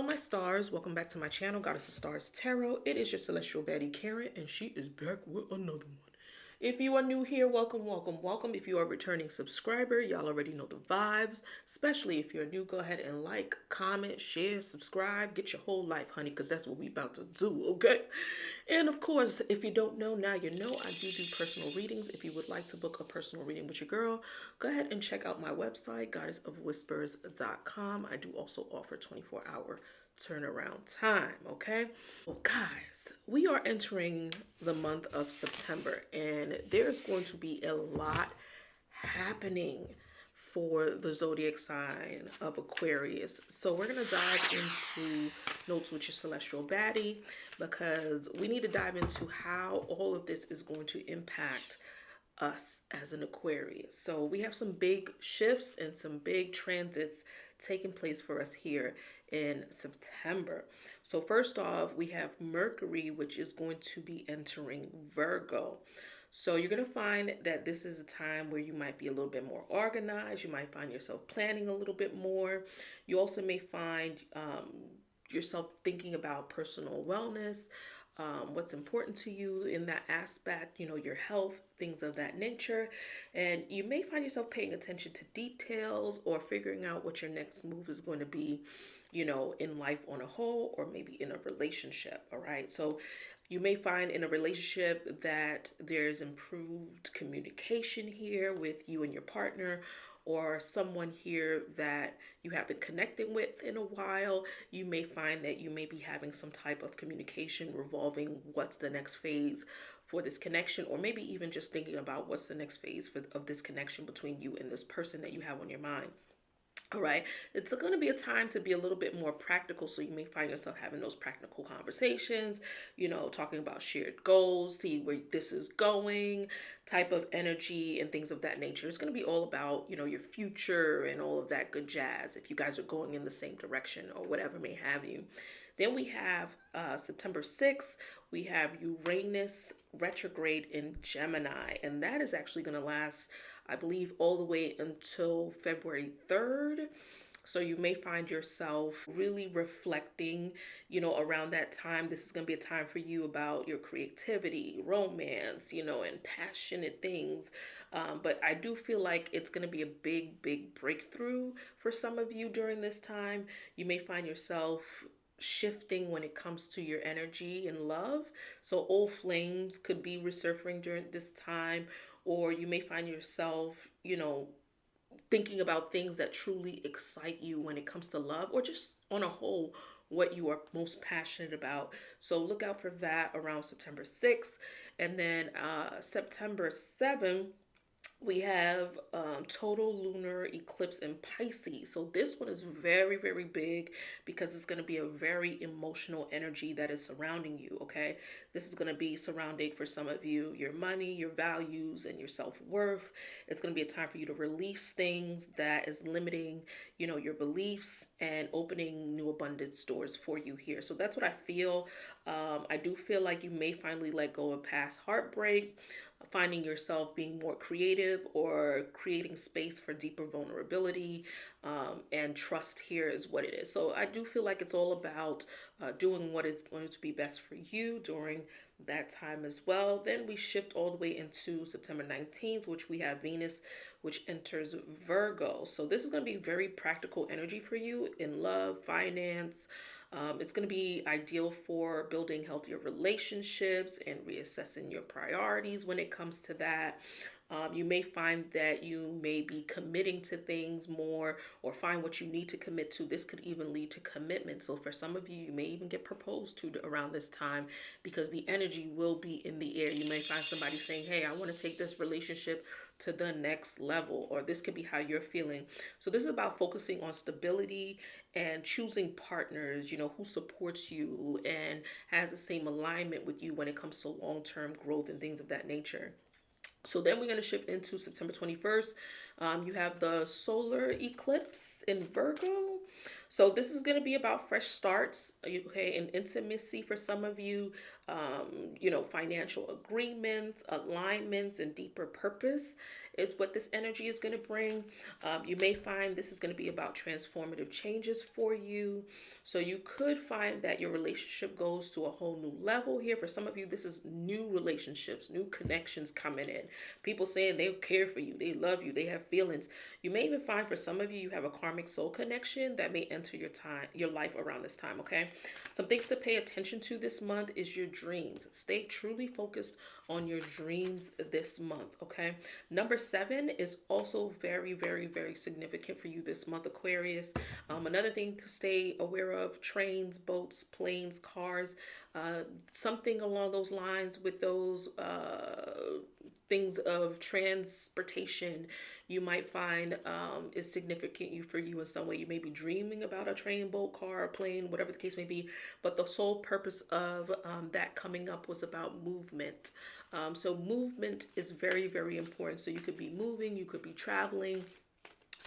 my stars, welcome back to my channel, Goddess of Stars Tarot. It is your celestial baddie Karen, and she is back with another one. If you are new here, welcome, welcome, welcome. If you are a returning subscriber, y'all already know the vibes. Especially if you're new, go ahead and like, comment, share, subscribe. Get your whole life, honey, because that's what we about to do, okay? And of course, if you don't know, now you know, I do personal readings. If you would like to book a personal reading with your girl, go ahead and check out my website, goddessofwhispers.com. I do also offer 24-hour turnaround time, okay? Well, guys, we are entering the month of September, and there's going to be a lot happening for the zodiac sign of Aquarius. So we're going to dive into Notes with Your Celestial Baddie, because we need to dive into how all of this is going to impact us as an Aquarius. So we have some big shifts and some big transits taking place for us here in September. So first off, we have Mercury, which is going to be entering Virgo. So you're going to find that this is a time where you might be a little bit more organized. You might find yourself planning a little bit more. You also may find yourself thinking about personal wellness, what's important to you in that aspect, you know, your health, things of that nature. And you may find yourself paying attention to details or figuring out what your next move is going to be, you know, in life on a whole, or maybe in a relationship. All right. So you may find in a relationship that there's improved communication here with you and your partner, or someone here that you have been connecting with in a while. You may find that you may be having some type of communication revolving what's the next phase for this connection, or maybe even just thinking about what's the next phase of this connection between you and this person that you have on your mind. All right, it's going to be a time to be a little bit more practical. So you may find yourself having those practical conversations, you know, talking about shared goals, see where this is going, type of energy and things of that nature. It's going to be all about, you know, your future and all of that good jazz, if you guys are going in the same direction or whatever may have you. Then we have September 6th, we have Uranus retrograde in Gemini, and that is actually going to last, I believe, all the way until February 3rd. So you may find yourself really reflecting, you know, around that time. This is going to be a time for you about your creativity, romance, you know, and passionate things. But I do feel like it's going to be a big, big breakthrough for some of you during this time. You may find yourself shifting when it comes to your energy and love. So old flames could be resurfacing during this time, or you may find yourself, you know, thinking about things that truly excite you when it comes to love, or just on a whole, what you are most passionate about. So look out for that around September 6th. And then September 7th, we have total lunar eclipse in Pisces. So this one is very, very big, because it's going to be a very emotional energy that is surrounding you, okay? This is going to be surrounding, for some of you, your money, your values, and your self-worth. It's going to be a time for you to release things that is limiting, you know, your beliefs, and opening new abundance doors for you here. So that's what I feel. I do feel like you may finally let go of past heartbreak, finding yourself being more creative, or creating space for deeper vulnerability, and trust here is what it is. So I do feel like it's all about doing what is going to be best for you during that time as well. Then we shift all the way into September 19th, which we have Venus, which enters Virgo. So this is going to be very practical energy for you in love, finance. It's going to be ideal for building healthier relationships and reassessing your priorities when it comes to that. You may find that you may be committing to things more, or find what you need to commit to. This could even lead to commitment. So for some of you, you may even get proposed to around this time, because the energy will be in the air. You may find somebody saying, hey, I want to take this relationship to the next level, or this could be how you're feeling. So this is about focusing on stability and choosing partners, you know, who supports you and has the same alignment with you when it comes to long-term growth and things of that nature. So then we're going to shift into September 21st. You have the solar eclipse in Virgo. So this is going to be about fresh starts, okay, and intimacy for some of you, you know, financial agreements, alignments, and deeper purpose is what this energy is going to bring. You may find this is going to be about transformative changes for you. So you could find that your relationship goes to a whole new level here. For some of you, this is new relationships, new connections coming in. People saying they care for you, they love you, they have feelings. You may even find for some of you, you have a karmic soul connection that may enter your life around this time, okay? Some things to pay attention to this month is your dreams. Stay truly focused on your dreams this month, okay? Number 7 is also very, very, very significant for you this month, Aquarius. Another thing to stay aware of: trains, boats, planes, cars, something along those lines with those things of transportation you might find is significant for you in some way. You may be dreaming about a train, boat, car, plane, whatever the case may be, but the sole purpose of that coming up was about movement. So movement is very, very important. So you could be moving, you could be traveling.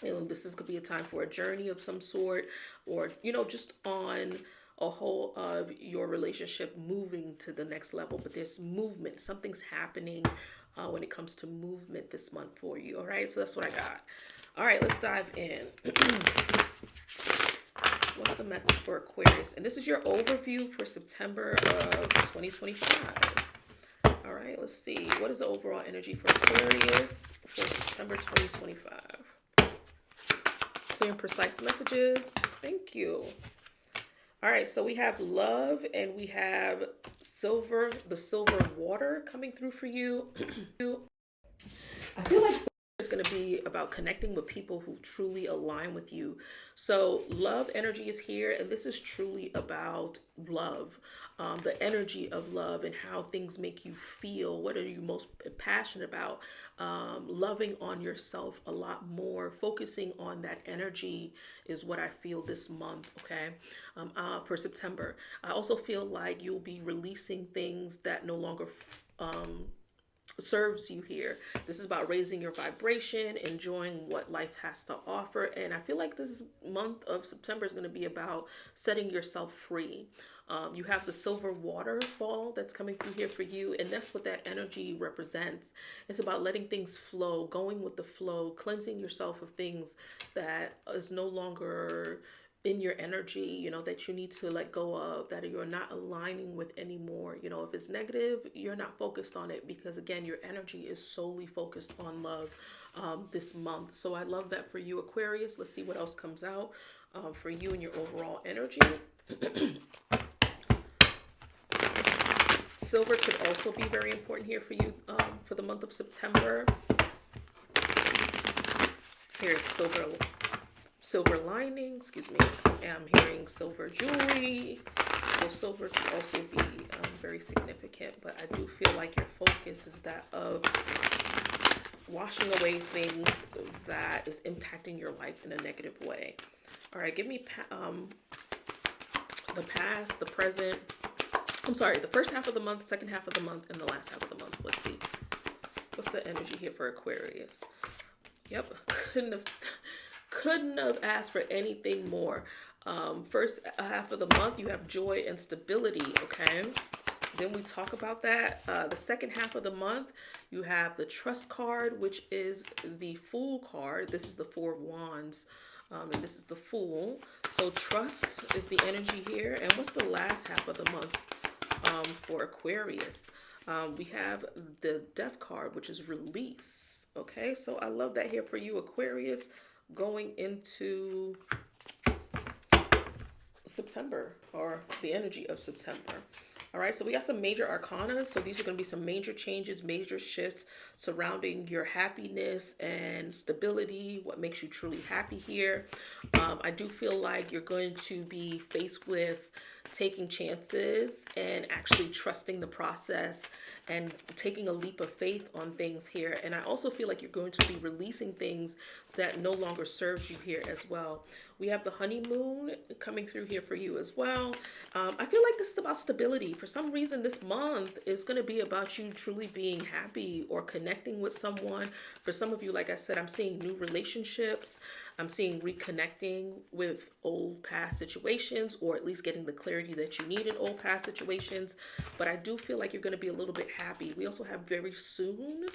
This is could be a time for a journey of some sort, or, you know, just on a whole of your relationship moving to the next level. But there's movement, something's happening when it comes to movement this month for you. All right, so that's what I got. All right, let's dive in. What's the message for Aquarius? And this is your overview for September of 2025. All right, let's see. What is the overall energy for Aquarius for September 2025? Clear and precise messages. Thank you. All right, so we have love and we have silver, the silver water coming through for you. I feel like it's going to be about connecting with people who truly align with you. So love energy is here, and this is truly about love, the energy of love and how things make you feel. What are you most passionate about? Loving on yourself a lot more, focusing on that energy is what I feel this month, okay? For September. I also feel like you'll be releasing things that no longer serves you here. This is about raising your vibration, enjoying what life has to offer. And I feel like this month of September is going to be about setting yourself free. You have the silver waterfall that's coming through here for you, and that's what that energy represents. It's about letting things flow, going with the flow, cleansing yourself of things that is no longer in your energy, you know, that you need to let go of, that you're not aligning with anymore. You know, if it's negative, you're not focused on it, because again, your energy is solely focused on love this month. So I love that for you, Aquarius. Let's see what else comes out for you and your overall energy. Silver could also be very important here for you for the month of September. Here's silver lining, excuse me. I'm hearing silver jewelry. So silver could also be very significant, but I do feel like your focus is that of washing away things that is impacting your life in a negative way. All right, give me the past, the present. I'm sorry, the first half of the month, second half of the month, and the last half of the month. Let's see. What's the energy here for Aquarius? Yep, couldn't have asked for anything more. First half of the month, you have joy and stability, okay? Then we talk about that. The second half of the month, you have the trust card, which is the Fool card. This is the Four of Wands, and this is the Fool. So trust is the energy here. And what's the last half of the month for Aquarius? We have the Death card, which is release. Okay, so I love that here for you, Aquarius, going into September, or the energy of September. All right, so we got some major arcana. So these are going to be some major changes, major shifts surrounding your happiness and stability, what makes you truly happy here. I do feel like you're going to be faced with taking chances and actually trusting the process and taking a leap of faith on things here. And I also feel like you're going to be releasing things that no longer serves you here as well. We have the honeymoon coming through here for you as well. I feel like this is about stability. For some reason, this month is going to be about you truly being happy or connecting with someone. For some of you, like I said, I'm seeing new relationships. I'm seeing reconnecting with old past situations, or at least getting the clarity that you need in old past situations. But I do feel like you're going to be a little bit happy. We also have very soon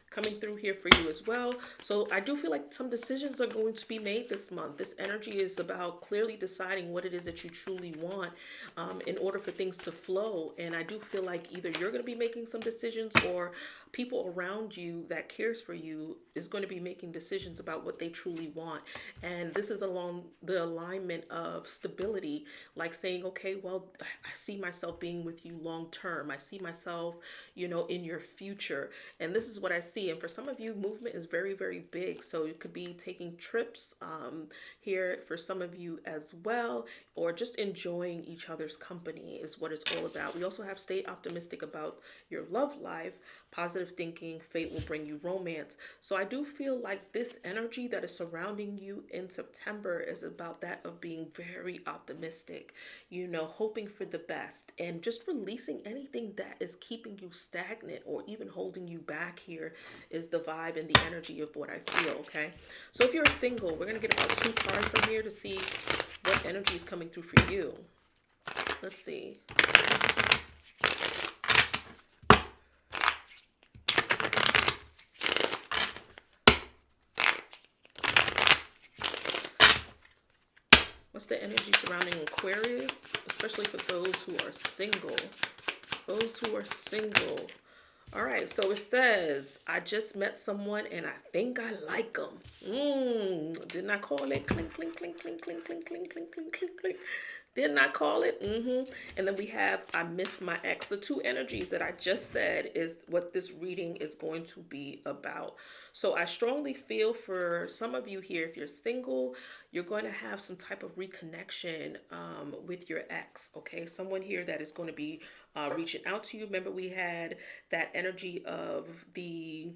coming through here for you as well. So I do feel like some decisions are going to be made this month. This energy is about clearly deciding what it is that you truly want in order for things to flow. And I do feel like either you're going to be making some decisions, or people around you that cares for you is going to be making decisions about what they truly want. And this is along the alignment of stability, like saying, okay, well, I see myself being with you long term. I see myself, in your future. And this is what I see. And for some of you, movement is very, very big. So it could be taking trips here for some of you as well, or just enjoying each other's company is what it's all about. We also have stay optimistic about your love life. Positive thinking, fate will bring you romance. So I do feel like this energy that is surrounding you in September is about that of being very optimistic, hoping for the best, and just releasing anything that is keeping you stagnant or even holding you back here is the vibe and the energy of what I feel, okay? So if you're single, we're going to get about 2 cards from here to see what energy is coming through for you. Let's see. What's the energy surrounding Aquarius, especially for those who are single? Those who are single. All right, so it says, I just met someone and I think I like them. Didn't I call it? Clink, clink, clink, clink, clink, clink, clink, clink, clink, clink, clink. Didn't I call it? And then we have, I miss my ex. The 2 energies that I just said is what this reading is going to be about. So I strongly feel for some of you here, if you're single, you're going to have some type of reconnection with your ex, okay? Someone here that is going to be reaching out to you. Remember, we had that energy of the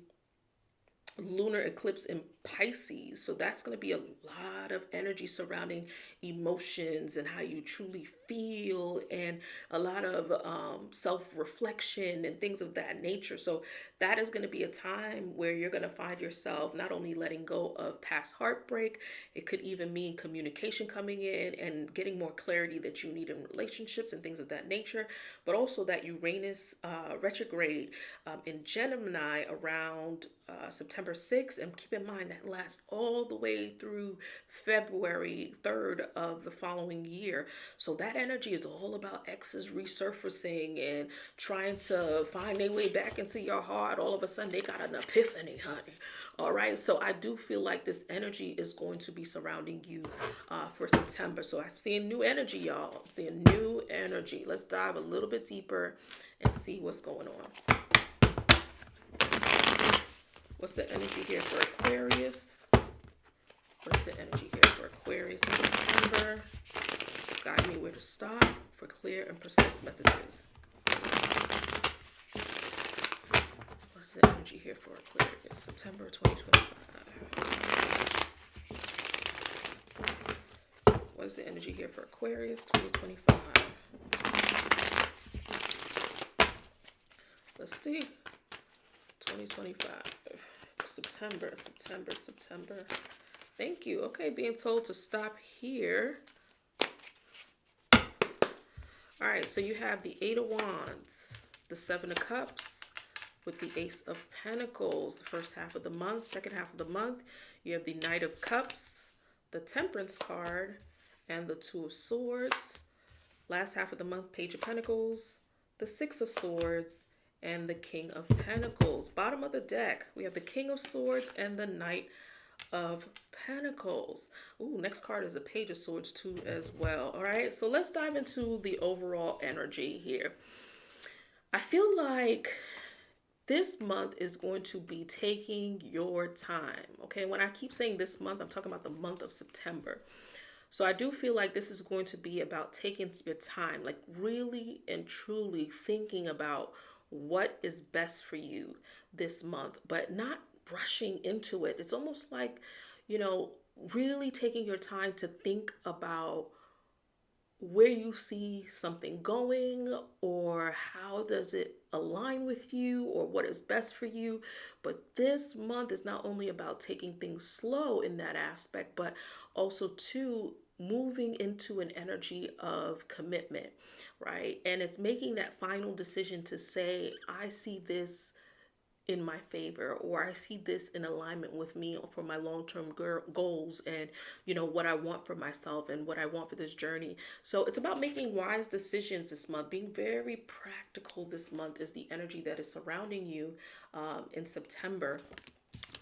lunar eclipse in Pisces. So that's going to be a lot of energy surrounding emotions and how you truly feel, and a lot of self-reflection and things of that nature. So that is going to be a time where you're going to find yourself not only letting go of past heartbreak, it could even mean communication coming in and getting more clarity that you need in relationships and things of that nature, but also that Uranus retrograde in Gemini around September 6th, and keep in mind that lasts all the way through February 3rd of the following year. So that energy is all about exes resurfacing and trying to find their way back into your heart. All of a sudden they got an epiphany, honey. All right, so I do feel like this energy is going to be surrounding you for September. So I'm seeing new energy, y'all. I'm seeing new energy. Let's dive a little bit deeper and see what's going on. What's the energy here for Aquarius? What's the energy here for Aquarius in September? Guide me where to stop for clear and precise messages. What's the energy here for Aquarius? September 2025. What is the energy here for Aquarius 2025? Let's see. 2025. September. Thank you. Okay, being told to stop here. All right, so you have the 8 of Wands, the 7 of Cups, with the Ace of Pentacles, the first half of the month. Second half of the month, you have the Knight of Cups, the Temperance card, and the 2 of Swords. Last half of the month, Page of Pentacles, the 6 of Swords, and the King of Pentacles. Bottom of the deck, we have the King of Swords and the Knight of Pentacles. Ooh, next card is the Page of Swords too as well. All right, so let's dive into the overall energy here. I feel like this month is going to be taking your time. Okay, when I keep saying this month, I'm talking about the month of September. So I do feel like this is going to be about taking your time, like really and truly thinking about what is best for you this month, but not rushing into it. It's almost like, really taking your time to think about where you see something going, or how does it align with you, or what is best for you. But this month is not only about taking things slow in that aspect, but also too moving into an energy of commitment, right? And it's making that final decision to say, I see this in my favor, or I see this in alignment with me for my long-term goals, and what I want for myself and what I want for this journey. So it's about making wise decisions this month. Being very practical this month is the energy that is surrounding you in September.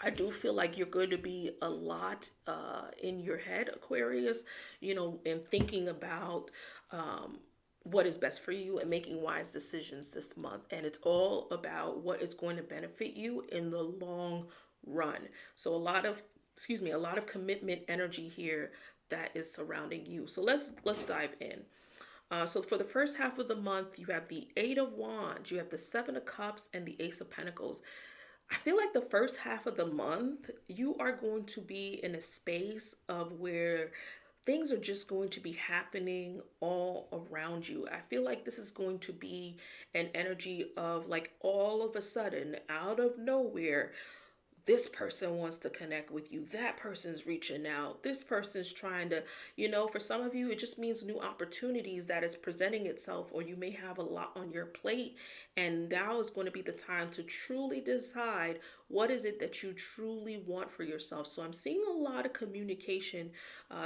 I do feel like you're going to be a lot in your head, Aquarius, and thinking about what is best for you and making wise decisions this month. And it's all about what is going to benefit you in the long run. So a lot of commitment energy here that is surrounding you. So let's dive in. So for the first half of the month, you have the Eight of Wands, you have the Seven of Cups, and the Ace of Pentacles. I feel like the first half of the month, you are going to be in a space of where things are just going to be happening all around you. I feel like this is going to be an energy of like all of a sudden, out of nowhere, this person wants to connect with you. That person's reaching out. This person's trying to, for some of you, it just means new opportunities that is presenting itself, or you may have a lot on your plate. And now is going to be the time to truly decide what is it that you truly want for yourself. So I'm seeing a lot of communication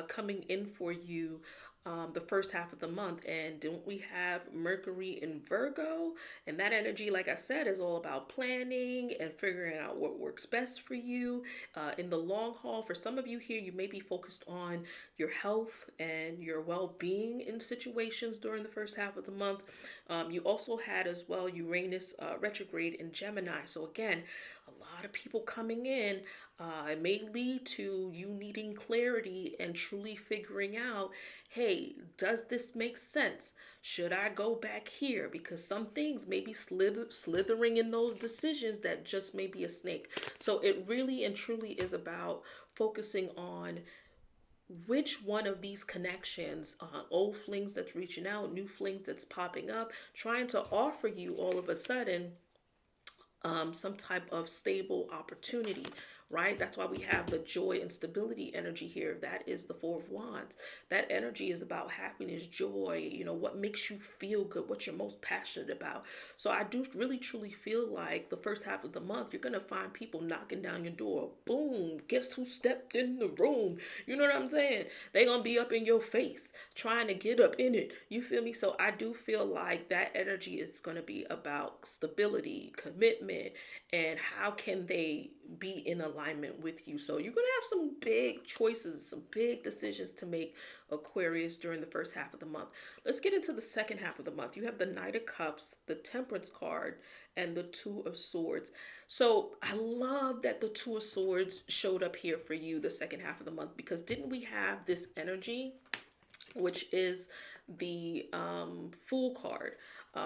coming in for you the first half of the month. And don't we have Mercury in Virgo? And that energy, like I said, is all about planning and figuring out what works best for you in the long haul. For some of you here, you may be focused on your health and your well-being in situations during the first half of the month. You also had as well Uranus retrograde in Gemini. So again, a lot of people coming in. It may lead to you needing clarity and truly figuring out, hey, does this make sense? Should I go back here? Because some things may be slithering in those decisions that just may be a snake. So it really and truly is about focusing on which one of these connections, old flings that's reaching out, new flings that's popping up, trying to offer you all of a sudden some type of stable opportunity, right? That's why we have the joy and stability energy here. That is the Four of Wands. That energy is about happiness, joy, what makes you feel good, what you're most passionate about. So I do really truly feel like the first half of the month, you're going to find people knocking down your door. Boom, guess who stepped in the room? You know what I'm saying? They're going to be up in your face, trying to get up in it. You feel me? So I do feel like that energy is going to be about stability, commitment, and how can they be in alignment with you. So you're going to have some big choices, some big decisions to make, Aquarius, during the first half of the month. Let's get into the second half of the month. You have the Knight of Cups, the Temperance card, and the Two of Swords. So I love that the Two of Swords showed up here for you the second half of the month, because didn't we have this energy, which is the Fool card?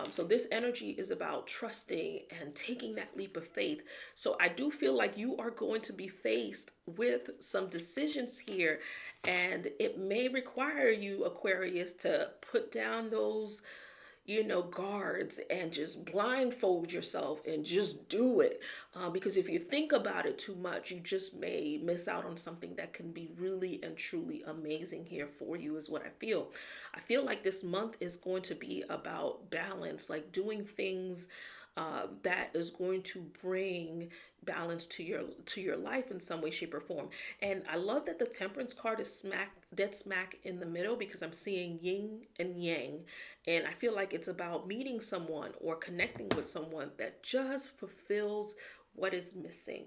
So this energy is about trusting and taking that leap of faith. So I do feel like you are going to be faced with some decisions here, and it may require you, Aquarius, to put down those guards and just blindfold yourself and just do it. Because if you think about it too much, you just may miss out on something that can be really and truly amazing here for you, is what I feel. I feel like this month is going to be about balance, like doing things that is going to bring balance to your life in some way, shape, or form. And I love that the Temperance card is dead smack in the middle, because I'm seeing yin and yang, and I feel like it's about meeting someone or connecting with someone that just fulfills what is missing,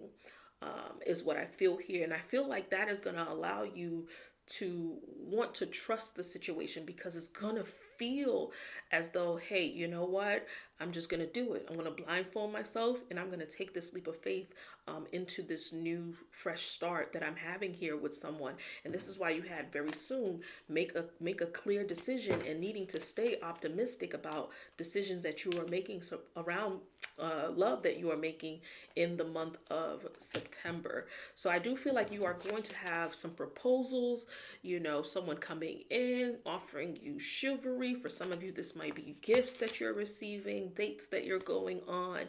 is what I feel here. And I feel like that is going to allow you to want to trust the situation, because it's going to feel as though, hey, you know what? I'm just going to do it. I'm going to blindfold myself and I'm going to take this leap of faith into this new fresh start that I'm having here with someone. And this is why you had very soon make a clear decision and needing to stay optimistic about decisions that you are making around love that you are making in the month of September. So I do feel like you are going to have some proposals, you know, someone coming in, offering you chivalry. For some of you, this might be gifts that you're receiving, dates that you're going on.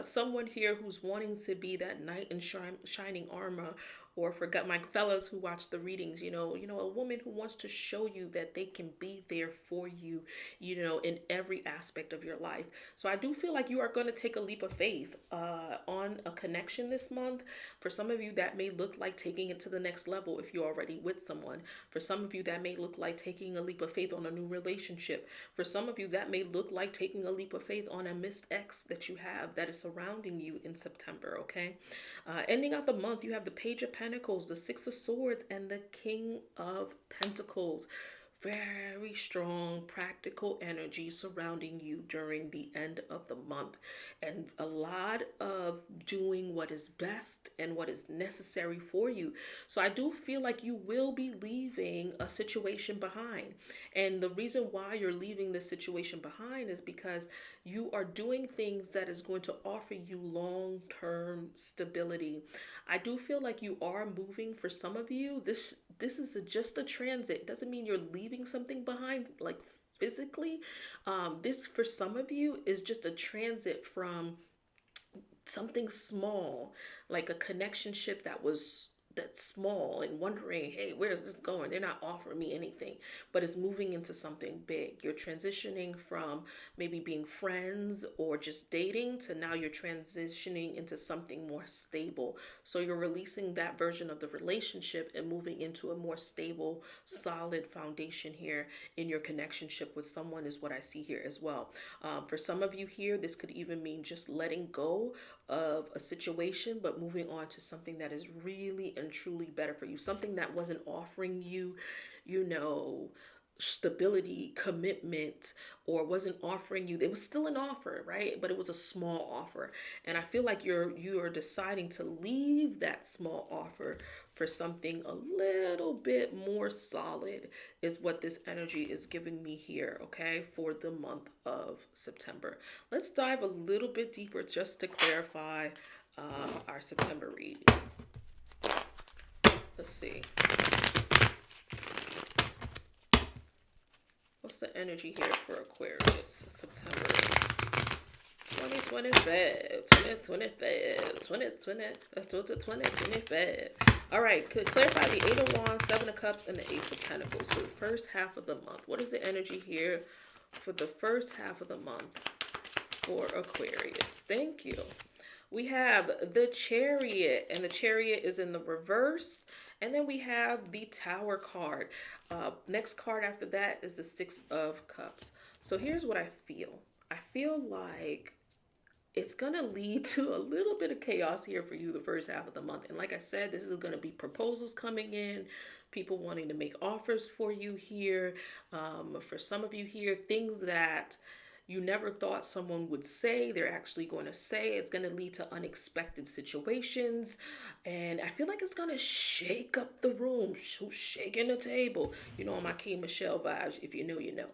Someone here who's wanting to be that knight in shining armor, or forgot my fellas who watch the readings, you know, a woman who wants to show you that they can be there for you, you know, in every aspect of your life. So I do feel like you are going to take a leap of faith on a connection this month. For some of you, that may look like taking it to the next level if you're already with someone. For some of you, that may look like taking a leap of faith on a new relationship. For some of you, that may look like taking a leap of faith on a missed ex that you have that is surrounding you in September, okay? Ending out the month, you have the Page of Pentacles, the Six of Swords, and the King of Pentacles. Very strong practical energy surrounding you during the end of the month, and a lot of doing what is best and what is necessary for you. So I do feel like you will be leaving a situation behind, and the reason why you're leaving this situation behind is because you are doing things that is going to offer you long-term stability. I do feel like you are moving. For some of you, this is just a transit. It doesn't mean you're leaving something behind, like physically. This, for some of you, is just a transit from something small, like a connectionship that's small, and wondering, hey, where is this going? They're not offering me anything, but it's moving into something big. You're transitioning from maybe being friends or just dating to now you're transitioning into something more stable. So you're releasing that version of the relationship and moving into a more stable, solid foundation here in your connectionship with someone is what I see here as well. For some of you here, this could even mean just letting go of a situation, but moving on to something that is really and truly better for you. Something that wasn't offering you, you know, stability, commitment, or wasn't offering you. It was still an offer, right? But it was a small offer. And I feel like you are deciding to leave that small offer for something a little bit more solid is what this energy is giving me here, okay, for the month of September. Let's dive a little bit deeper just to clarify our September reading. Let's see. What's the energy here for Aquarius, September 2025. All right, could clarify the Eight of Wands, Seven of Cups, and the Ace of Pentacles for the first half of the month. What is the energy here for the first half of the month for Aquarius? Thank you. We have the Chariot, and the Chariot is in the reverse. And then we have the Tower card. Next card after that is the Six of Cups. So here's what I feel. I feel like it's going to lead to a little bit of chaos here for you the first half of the month. And like I said, this is going to be proposals coming in, people wanting to make offers for you here. For some of you here, things that you never thought someone would say, they're actually going to say. It's going to lead to unexpected situations. And I feel like it's going to shake up the room, shaking the table. You know, my K. Michelle vibes. If you know, you know.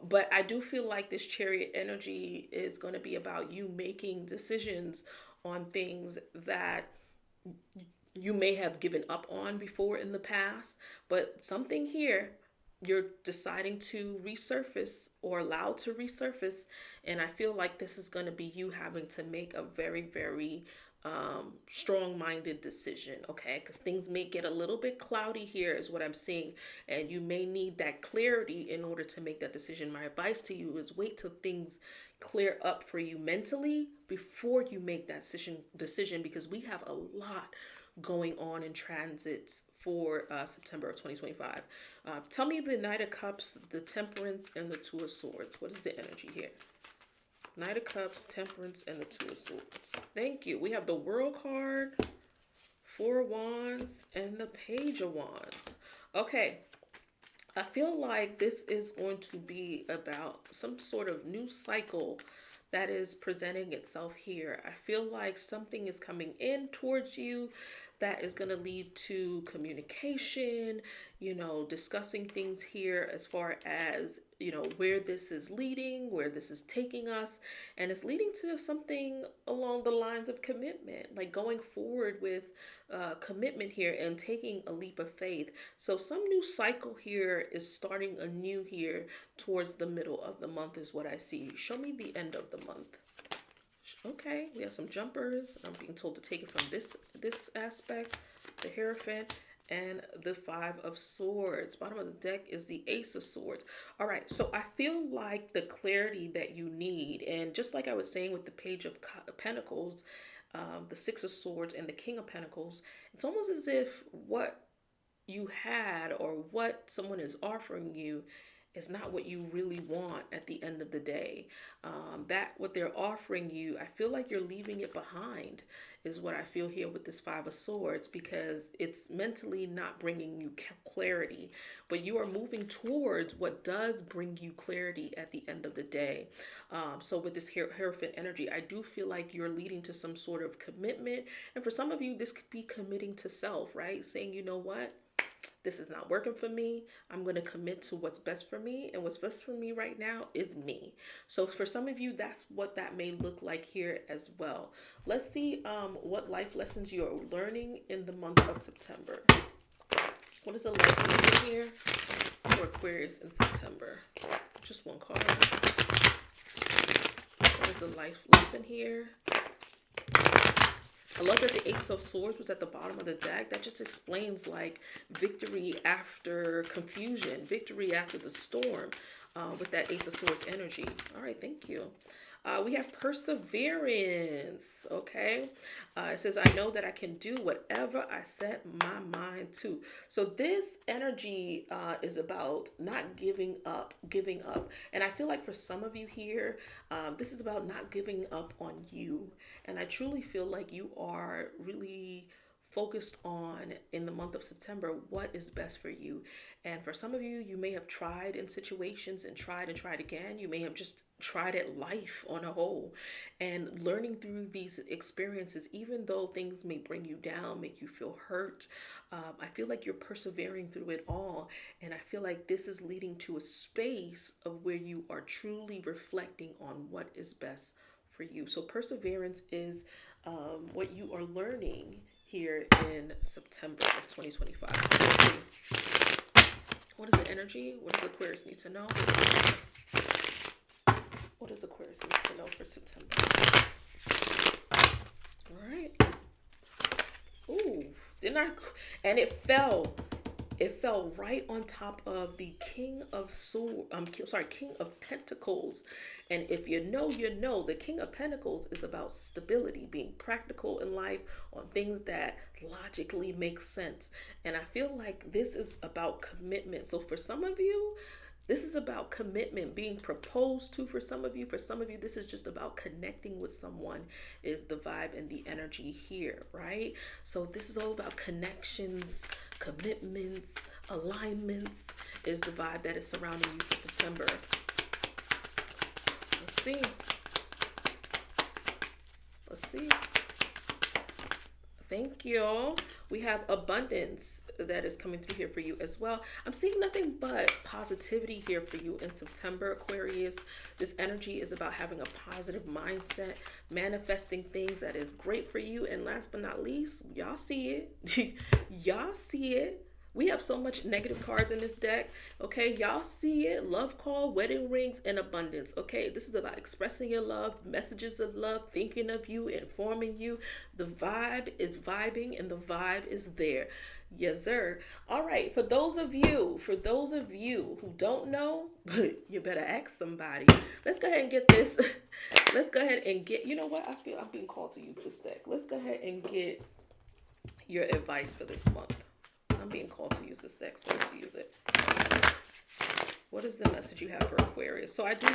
But I do feel like this Chariot energy is going to be about you making decisions on things that you may have given up on before in the past. But something here you're deciding to resurface or allow to resurface. And I feel like this is going to be you having to make a very, very strong-minded decision, okay? Because things may get a little bit cloudy here is what I'm seeing, and you may need that clarity in order to make that decision. My advice to you is wait till things clear up for you mentally before you make that decision, because we have a lot going on in transits for September of 2025. Tell me the Knight of Cups, the Temperance, and the Two of Swords. What is the energy here? Knight of Cups, Temperance, and the Two of Swords. Thank you. We have the World card, Four of Wands, and the Page of Wands. Okay. I feel like this is going to be about some sort of new cycle that is presenting itself here. I feel like something is coming in towards you that is going to lead to communication, discussing things here as far as, where this is leading, where this is taking us. And it's leading to something along the lines of commitment, like going forward with commitment here and taking a leap of faith. So some new cycle here is starting anew here towards the middle of the month is what I see. Show me the end of the month. Okay, we have some jumpers. I'm being told to take it from this aspect, the Hierophant, and the Five of Swords. Bottom of the deck is the Ace of Swords. All right, so I feel like the clarity that you need, and just like I was saying with the Page of Pentacles, the Six of Swords, and the King of Pentacles, it's almost as if what you had or what someone is offering you is not what you really want at the end of the day. That what they're offering you, I feel like you're leaving it behind is what I feel here with this Five of Swords, because it's mentally not bringing you clarity, but you are moving towards what does bring you clarity at the end of the day. So with this Hierophant energy, I do feel like you're leading to some sort of commitment. And for some of you, this could be committing to self, right? Saying, you know what? This is not working for me. I'm going to commit to what's best for me. And what's best for me right now is me. So for some of you, that's what that may look like here as well. Let's see what life lessons you're learning in the month of September. What is the life lesson here for Aquarius in September? Just one card. What is the life lesson here? I love that the Ace of Swords was at the bottom of the deck. That just explains like victory after confusion, victory after the storm with that Ace of Swords energy. All right, thank you. We have perseverance, okay? It says, I know that I can do whatever I set my mind to. So this energy is about not giving up. And I feel like for some of you here, this is about not giving up on you. And I truly feel like you are really focused on, in the month of September, what is best for you. And for some of you, you may have tried in situations and tried again. You may have just tried at life on a whole, and learning through these experiences, even though things may bring you down, make you feel hurt. I feel like you're persevering through it all. And I feel like this is leading to a space of where you are truly reflecting on what is best for you. So perseverance is what you are learning here in September of 2025. What is the energy? What does Aquarius need to know? What does Aquarius need to know for September? All right. Ooh, didn't I? And it fell right on top of the King of King of Pentacles. And if you know, the King of Pentacles is about stability, being practical in life on things that logically make sense. And I feel like this is about commitment. So for some of you, this is about commitment, being proposed to. For some of you, this is just about connecting with someone, is the vibe and the energy here, right? So this is all about connections, commitments, alignments, is the vibe that is surrounding you for September. Let's see. Thank you. We have abundance that is coming through here for you as well. I'm seeing nothing but positivity here for you in September, Aquarius. This energy is about having a positive mindset, manifesting things that is great for you. And last but not least, y'all see it. Y'all see it. We have so much negative cards in this deck. Okay, y'all see it. Love call, wedding rings, and abundance. Okay, this is about expressing your love, messages of love, thinking of you, informing you. The vibe is vibing and the vibe is there. Yes, sir. All right, for those of you who don't know, you better ask somebody. Let's go ahead and get this. Let's go ahead and get, you know what? I feel I'm being called to use this deck. Let's go ahead and get your advice for this month. I'm being called to use this deck, so let's use it. What is the message you have for Aquarius? So I do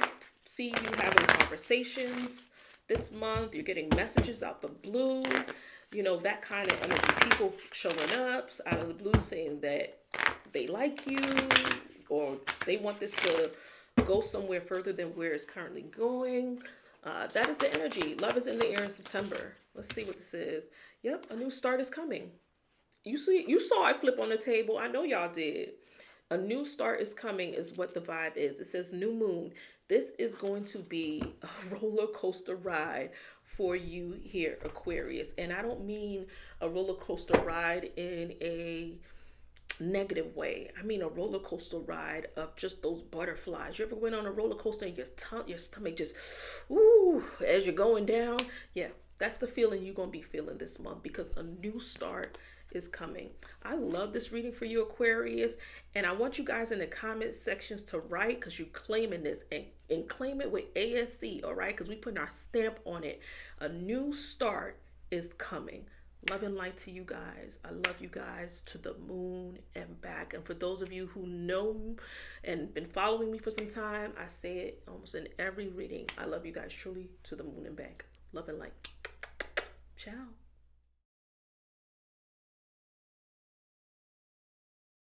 see you having conversations this month. You're getting messages out the blue. You know, that kind of energy. People showing up out of the blue saying that they like you. or they want this to go somewhere further than where it's currently going. That is the energy. Love is in the air in September. Let's see what this is. Yep, a new start is coming. You saw I flip on the table. I know y'all did. A new start is coming is what the vibe is. It says new moon. This is going to be a roller coaster ride for you here, Aquarius. And I don't mean a roller coaster ride in a negative way. I mean a roller coaster ride of just those butterflies. You ever went on a roller coaster and your stomach just, ooh, as you're going down? Yeah, that's the feeling you're going to be feeling this month, because a new start is coming. I love this reading for you, Aquarius, and I want you guys in the comment sections to write, because you're claiming this, and claim it with ASC, all right? Because we put our stamp on it. A new start is coming. Love and light to you guys. I love you guys to the moon and back. And for those of you who know and been following me for some time, I say it almost in every reading. I love you guys truly to the moon and back. Love and light. Ciao.